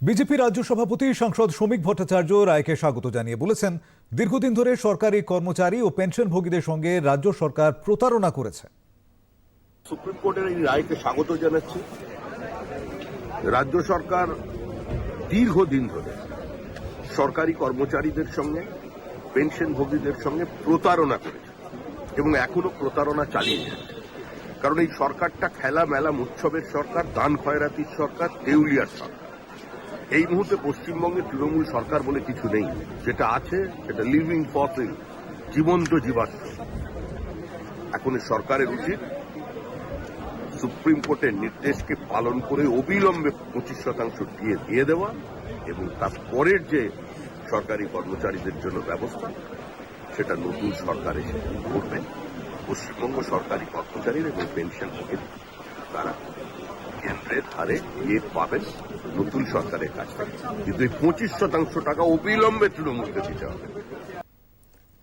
BJP রাজ্য সভাপতি সাংসদ শ্রমিক ভট্টাচার্য রায়কে স্বাগত জানিয়ে বলেছেন, দীর্ঘদিন ধরে সরকারি কর্মচারী ও পেনশনভোগীদের সঙ্গে রাজ্য সরকার প্রতারণা করেছে। সুপ্রিম কোর্টের এই রায়কে স্বাগত জানাচ্ছি। রাজ্য সরকার দীর্ঘদিন ধরে সরকারি কর্মচারীদের সঙ্গে পেনশনভোগীদের সঙ্গে প্রতারণা করেছে এবং এখনো প্রতারণা চালিয়ে যাচ্ছে। কারণ এই সরকারটা খেলা মেলা উৎসবের সরকার, দান খয়রাতির সরকার, দেউলিয়ার সরকার। এই মুহূর্তে পশ্চিমবঙ্গে তৃণমূল সরকার বলে কিছু নেই। যেটা আছে সেটা লিভিং ফসিল, জীবন্ত জীবাশ্ম। এখন এই সরকারের উচিত সুপ্রিম কোর্টের নির্দেশকে পালন করে অবিলম্বে 25% দিয়ে দেওয়া এবং তারপরের যে সরকারি কর্মচারীদের জন্য ব্যবস্থা সেটা নতুন সরকার এসে করবে। পশ্চিমবঙ্গ সরকারি কর্মচারীর এবং পেনশনভোগীর তারা কেন্দ্রের হারে ইয়ে পাবেন নতুন সরকারের কাছ থেকে, কিন্তু এই 25% টাকা অবিলম্বে তৃণমূলকে দিতে হবে।